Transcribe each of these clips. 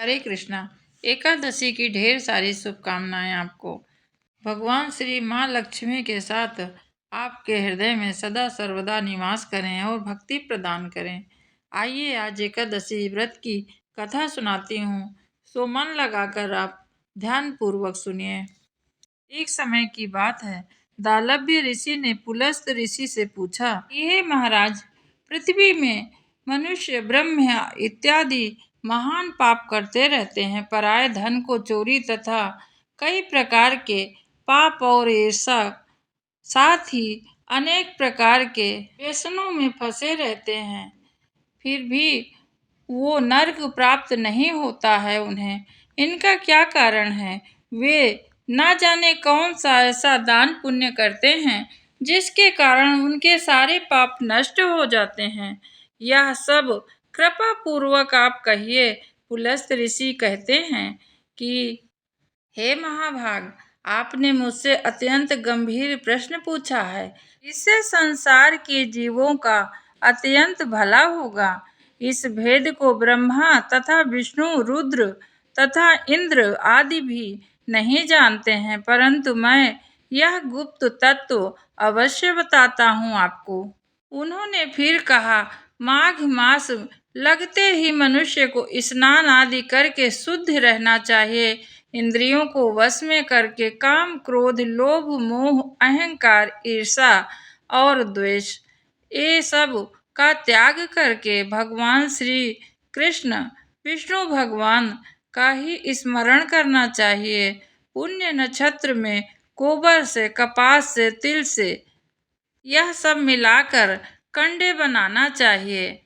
हरे कृष्णा। एकादशी की ढेर सारी शुभकामनाएं आपको। भगवान श्री माँ लक्ष्मी के साथ आपके हृदय में सदा सर्वदा निवास करें और भक्ति प्रदान करें। आइए आज एकादशी व्रत की कथा सुनाती हूँ, सो मन लगाकर आप ध्यान पूर्वक सुनिए। एक समय की बात है, दालभ्य ऋषि ने पुलस्त ऋषि से पूछा, हे महाराज, पृथ्वी में मनुष्य ब्रह्म इत्यादि महान पाप करते रहते हैं। पराये धन को चोरी तथा कई प्रकार के पाप और ईर्षा, साथ ही अनेक प्रकार के व्यसनों में फंसे रहते हैं, फिर भी वो नर्क प्राप्त नहीं होता है उन्हें। इनका क्या कारण है? वे ना जाने कौन सा ऐसा दान पुण्य करते हैं जिसके कारण उनके सारे पाप नष्ट हो जाते हैं। यह सब कृपा पूर्वक आप कहिए। पुलस्त ऋषि कहते हैं कि हे महाभाग, आपने मुझसे अत्यंत गंभीर प्रश्न पूछा है। इससे संसार के जीवों का अत्यंत भला होगा। इस भेद को ब्रह्मा तथा विष्णु, रुद्र तथा इंद्र आदि भी नहीं जानते हैं, परंतु मैं यह गुप्त तत्व अवश्य बताता हूँ आपको। उन्होंने फिर कहा, माघ मास लगते ही मनुष्य को स्नान आदि करके शुद्ध रहना चाहिए। इंद्रियों को वश में करके काम, क्रोध, लोभ, मोह, अहंकार, ईर्षा और द्वेष, ये सब का त्याग करके भगवान श्री कृष्ण विष्णु भगवान का ही स्मरण करना चाहिए। पुण्य नक्षत्र में गोबर से, कपास से, तिल से यह सब मिलाकर कंडे बनाना चाहिए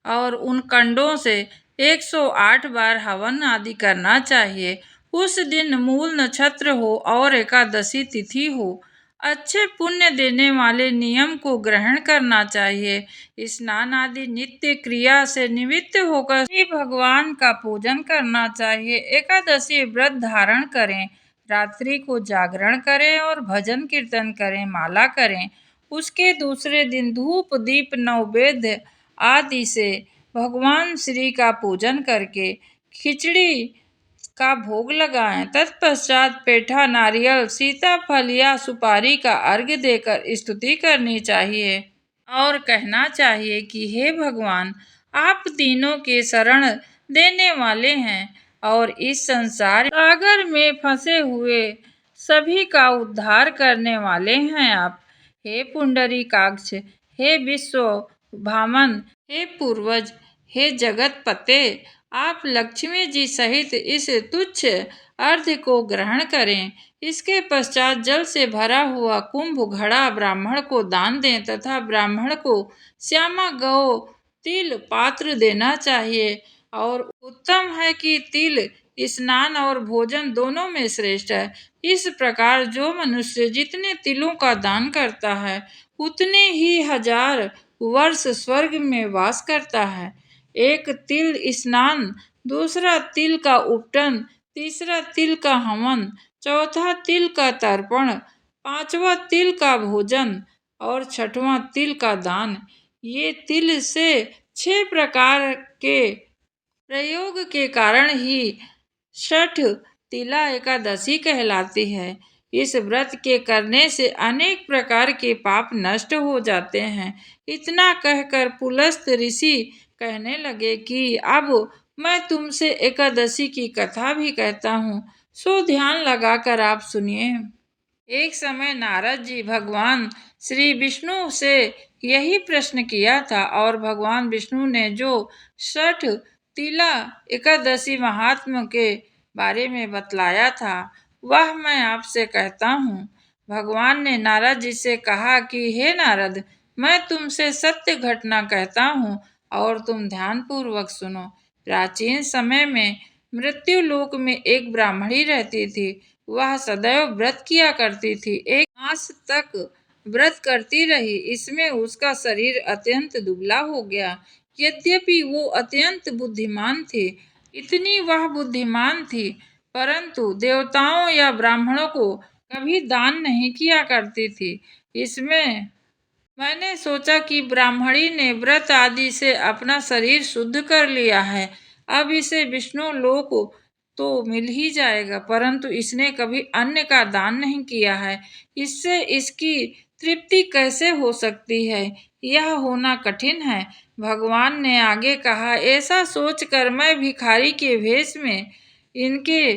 और उन कंडों से 108 बार हवन आदि करना चाहिए। उस दिन मूल नक्षत्र हो और एकादशी तिथि हो। अच्छे पुण्य देने वाले नियम को ग्रहण करना चाहिए। स्नान आदि नित्य क्रिया से निवृत्त होकर श्री भगवान का पूजन करना चाहिए। एकादशी व्रत धारण करें, रात्रि को जागरण करें और भजन कीर्तन करें, माला करें। उसके दूसरे दिन धूप, दीप, नैवेद्य आदि से भगवान श्री का पूजन करके खिचड़ी का भोग लगाएं। तत्पश्चात पेठा, नारियल, सीताफल या सुपारी का अर्घ्य देकर स्तुति करनी चाहिए और कहना चाहिए कि हे भगवान, आप तीनों के शरण देने वाले हैं और इस संसार सागर में फंसे हुए सभी का उद्धार करने वाले हैं आप। हे पुंडरीकाक्ष, हे विश्व भामन, हे पूर्वज, हे जगत पते, आप लक्ष्मी जी सहित इस तुच्छ अर्घ्य को ग्रहण करें। इसके पश्चात जल से भरा हुआ कुंभ घड़ा ब्राह्मण को दान दें तथा ब्राह्मण को श्यामा गौ तिल पात्र देना चाहिए। और उत्तम है कि तिल स्नान और भोजन दोनों में श्रेष्ठ है। इस प्रकार जो मनुष्य जितने तिलों का दान करता है उतने ही 1000 वर्ष स्वर्ग में वास करता है। एक तिल स्नान, दूसरा तिल का उपटन, तीसरा तिल का हवन, चौथा तिल का तर्पण, पांचवा तिल का भोजन और छठवां तिल का दान। ये तिल से 6 प्रकार के प्रयोग के कारण ही छठ तिला एकादशी कहलाती है। इस व्रत के करने से अनेक प्रकार के पाप नष्ट हो जाते हैं। इतना कहकर पुलस्त ऋषि कहने लगे कि अब मैं तुमसे एकादशी की कथा भी कहता हूँ, सो ध्यान लगाकर आप सुनिए। एक समय नारद जी भगवान श्री विष्णु से यही प्रश्न किया था और भगवान विष्णु ने जो छठ तिला एकादशी महात्म के बारे में बतलाया था वह मैं आपसे कहता हूँ। भगवान ने नारद जी से कहा कि हे नारद, मैं तुमसे सत्य घटना कहता हूँ और तुम ध्यान पूर्वक सुनो। प्राचीन समय में मृत्यु लोक में एक ब्राह्मणी रहती थी। वह सदैव व्रत किया करती थी। 1 मास तक व्रत करती रही। इसमें उसका शरीर अत्यंत दुबला हो गया। यद्यपि वो अत्यंत बुद्धिमान थी, इतनी वह बुद्धिमान थी, परंतु देवताओं या ब्राह्मणों को कभी दान नहीं किया करती थी। इसमें मैंने सोचा कि ब्राह्मणी ने व्रत आदि से अपना शरीर शुद्ध कर लिया है, अब इसे विष्णु लोक तो मिल ही जाएगा, परंतु इसने कभी अन्न का दान नहीं किया है, इससे इसकी तृप्ति कैसे हो सकती है? यह होना कठिन है। भगवान ने आगे कहा, ऐसा सोचकर मैं भिखारी के भेष में इनके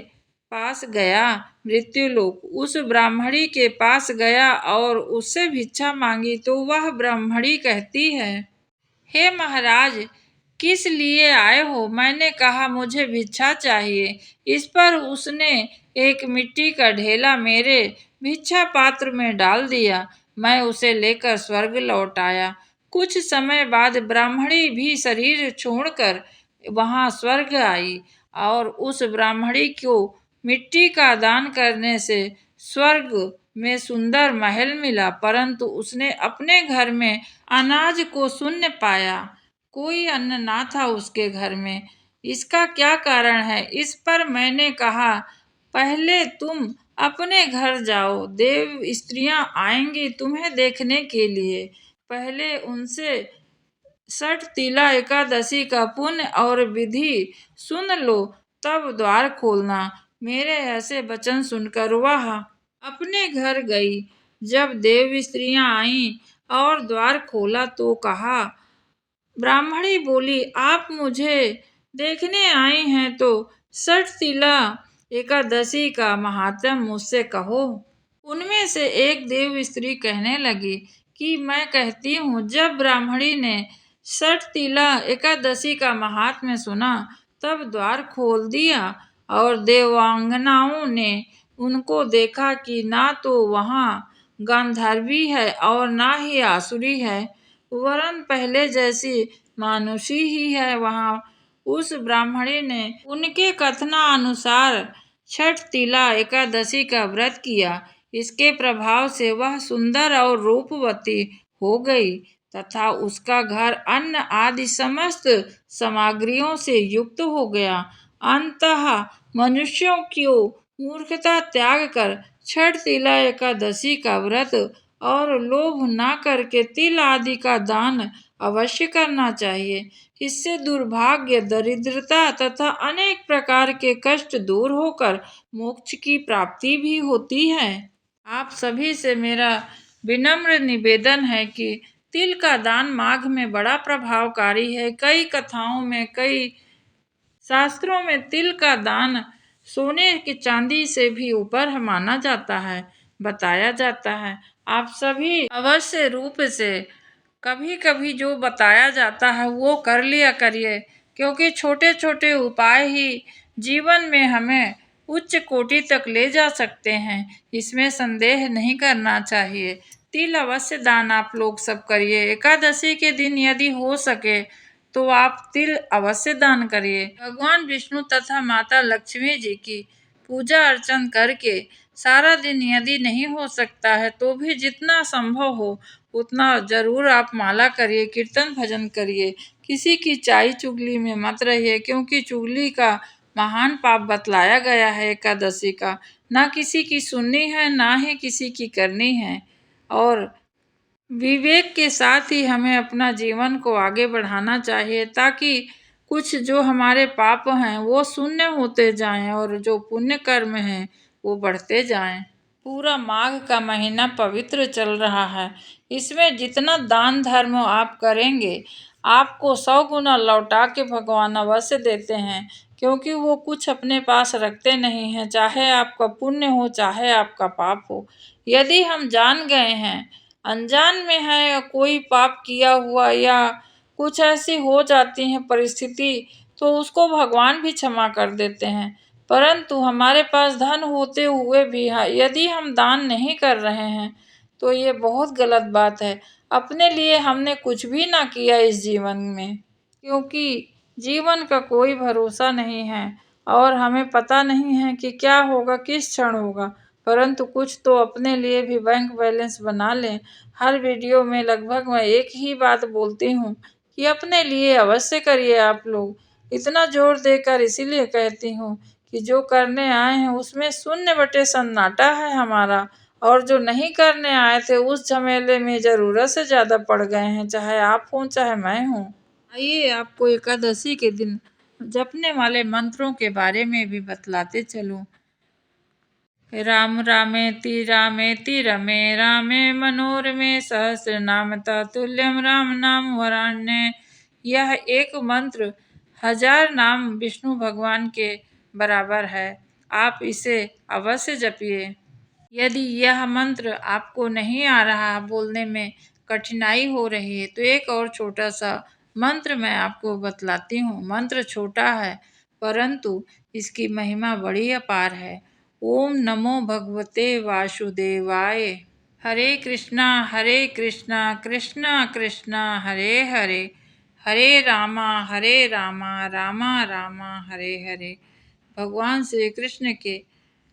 पास गया। मृत्युलोक उस ब्राह्मणी के पास गया और उससे भिक्षा मांगी तो वह ब्राह्मणी कहती है, हे महाराज, किस लिए आए हो? मैंने कहा, मुझे भिक्षा चाहिए। इस पर उसने एक मिट्टी का ढेला मेरे भिक्षा पात्र में डाल दिया। मैं उसे लेकर स्वर्ग लौट आया। कुछ समय बाद ब्राह्मणी भी शरीर छोड़कर वहां स्वर्ग आई और उस ब्राह्मणी को मिट्टी का दान करने से स्वर्ग में सुंदर महल मिला, परंतु उसने अपने घर में अनाज को शून्य पाया। कोई अन्न ना था उसके घर में। इसका क्या कारण है? इस पर मैंने कहा, पहले तुम अपने घर जाओ, देव स्त्रियां आएंगी तुम्हें देखने के लिए। पहले उनसे षठ तिला एकादशी का पुण्य और विधि सुन लो, तब द्वार खोलना। मेरे ऐसे वचन सुनकर वह अपने घर गई। जब देव स्त्रियां आईं और द्वार खोला तो कहा, ब्राह्मणी बोली, आप मुझे देखने आई हैं तो षठ तिला एकादशी का महात्म्य मुझसे कहो। उनमें से एक देव स्त्री कहने लगी कि मैं कहती हूँ। जब ब्राह्मणी ने षठ तिला एकादशी का महात्म्य सुना तब द्वार खोल दिया और देवांगनाओं ने उनको देखा कि ना तो वहाँ गांधारी है और ना ही आसुरी है, वरन पहले जैसी मानुषी ही है वहाँ। उस ब्राह्मणी ने उनके कथनानुसार छठ तिला एकादशी का व्रत किया। इसके प्रभाव से वह सुंदर और रूपवती हो गई तथा उसका घर अन्न आदि समस्त सामग्रियों से युक्त हो गया। अंततः मनुष्यों की मूर्खता त्याग कर छठ तिला एकादशी का व्रत और लोभ न करके तिल आदि का दान अवश्य करना चाहिए। इससे दुर्भाग्य, दरिद्रता तथा अनेक प्रकार के कष्ट दूर होकर मोक्ष की प्राप्ति भी होती है। आप सभी से मेरा विनम्र निवेदन है कि तिल का दान माघ में बड़ा प्रभावकारी है। कई कथाओं में, कई शास्त्रों में तिल का दान सोने की चांदी से भी ऊपर माना जाता है, बताया जाता है। आप सभी अवश्य रूप से कभी कभी जो बताया जाता है वो कर लिया करिए, क्योंकि छोटे छोटे उपाय ही जीवन में हमें उच्च कोटि तक ले जा सकते हैं, इसमें संदेह नहीं करना चाहिए। तिल अवश्य दान आप लोग सब करिए। एकादशी के दिन यदि हो सके तो आप तिल अवश्य दान करिए। भगवान विष्णु तथा माता लक्ष्मी जी की पूजा अर्चन करके सारा दिन यदि नहीं हो सकता है तो भी जितना संभव हो उतना जरूर आप माला करिए, कीर्तन भजन करिए। किसी की चाई चुगली में मत रहिए, क्योंकि चुगली का महान पाप बतलाया गया है एकादशी का। ना किसी की सुननी है, ना ही किसी की करनी है। और विवेक के साथ ही हमें अपना जीवन को आगे बढ़ाना चाहिए, ताकि कुछ जो हमारे पाप हैं वो शून्य होते जाएं और जो पुण्य कर्म हैं वो बढ़ते जाएं। पूरा माघ का महीना पवित्र चल रहा है। इसमें जितना दान धर्म आप करेंगे आपको 100 गुना लौटा के भगवान अवश्य देते हैं, क्योंकि वो कुछ अपने पास रखते नहीं हैं, चाहे आपका पुण्य हो चाहे आपका पाप हो। यदि हम जान गए हैं, अनजान में है या कोई पाप किया हुआ या कुछ ऐसी हो जाती है परिस्थिति, तो उसको भगवान भी क्षमा कर देते हैं। परंतु हमारे पास धन होते हुए भी यदि हम दान नहीं कर रहे हैं तो ये बहुत गलत बात है। अपने लिए हमने कुछ भी ना किया इस जीवन में, क्योंकि जीवन का कोई भरोसा नहीं है और हमें पता नहीं है कि क्या होगा, किस क्षण होगा। परंतु कुछ तो अपने लिए भी बैंक बैलेंस बना लें। हर वीडियो में लगभग मैं एक ही बात बोलती हूँ कि अपने लिए अवश्य करिए। आप लोग इतना जोर देकर इसीलिए कहती हूँ कि जो करने आए हैं उसमें शून्य बटे सन्नाटा है हमारा, और जो नहीं करने आए थे उस झमेले में ज़रूरत से ज़्यादा पड़ गए हैं, चाहे आप हों चाहे मैं हूँ। आइए आपको एकादशी के दिन जपने वाले मंत्रों के बारे में भी बतलाते चलूं। राम रामेति रमे रामे मनोरमे सहस्रनाम तत्तुल्यम राम नाम वराण्य। यह एक मंत्र 1000 नाम विष्णु भगवान के बराबर है। आप इसे अवश्य जपिए। यदि यह मंत्र आपको नहीं आ रहा, बोलने में कठिनाई हो रही है, तो एक और छोटा सा मंत्र मैं आपको बतलाती हूँ। मंत्र छोटा है परंतु इसकी महिमा बड़ी अपार है। ओम नमो भगवते वासुदेवाय। हरे कृष्णा कृष्णा कृष्णा हरे हरे, हरे रामा रामा रामा हरे हरे। भगवान श्री कृष्ण के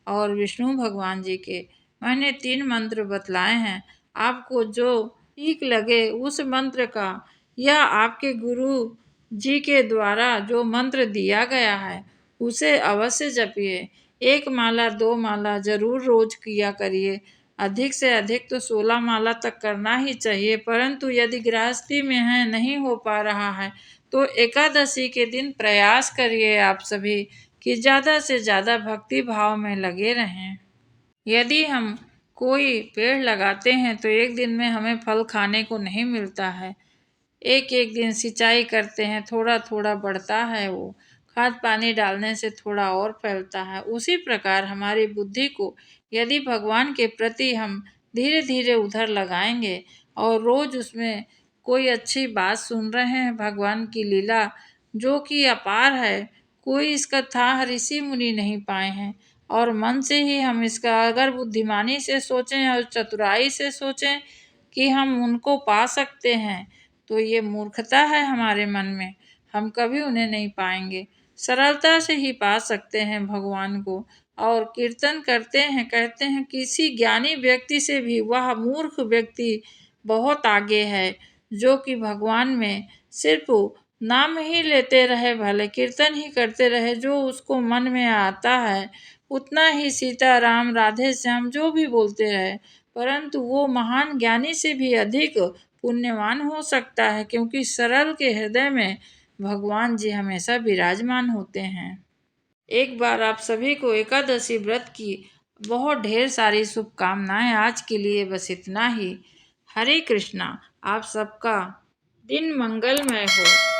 और विष्णु भगवान जी के मैंने 3 मंत्र बतलाए हैं। आपको जो ठीक लगे उस मंत्र का या आपके गुरु जी के द्वारा जो मंत्र दिया गया है उसे अवश्य जपिए। 1 माला 2 माला जरूर रोज किया करिए। अधिक से अधिक तो 16 माला तक करना ही चाहिए, परंतु यदि गृहस्थी में है, नहीं हो पा रहा है, तो एकादशी के दिन प्रयास करिए आप सभी कि ज़्यादा से ज़्यादा भक्ति भाव में लगे रहें। यदि हम कोई पेड़ लगाते हैं तो एक दिन में हमें फल खाने को नहीं मिलता है। एक एक दिन सिंचाई करते हैं, थोड़ा थोड़ा बढ़ता है वो। खाद पानी डालने से थोड़ा और फैलता है। उसी प्रकार हमारी बुद्धि को यदि भगवान के प्रति हम धीरे धीरे उधर लगाएंगे और रोज उसमें कोई अच्छी बात सुन रहे हैं, भगवान की लीला जो कि अपार है, कोई इसका था ऋषि मुनि नहीं पाए हैं, और मन से ही हम इसका अगर बुद्धिमानी से सोचें और चतुराई से सोचें कि हम उनको पा सकते हैं, तो ये मूर्खता है हमारे मन में। हम कभी उन्हें नहीं पाएंगे। सरलता से ही पा सकते हैं भगवान को। और कीर्तन करते हैं, कहते हैं किसी ज्ञानी व्यक्ति से भी वह मूर्ख व्यक्ति बहुत आगे है, जो कि भगवान में सिर्फ नाम ही लेते रहे, भले कीर्तन ही करते रहे, जो उसको मन में आता है उतना ही सीता राम राधे श्याम जो भी बोलते रहे, परंतु वो महान ज्ञानी से भी अधिक पुण्यवान हो सकता है, क्योंकि सरल के हृदय में भगवान जी हमेशा विराजमान होते हैं। एक बार आप सभी को एकादशी व्रत की बहुत ढेर सारी शुभकामनाएं। आज के लिए बस इतना ही। हरे कृष्णा। आप सबका दिन मंगलमय हो।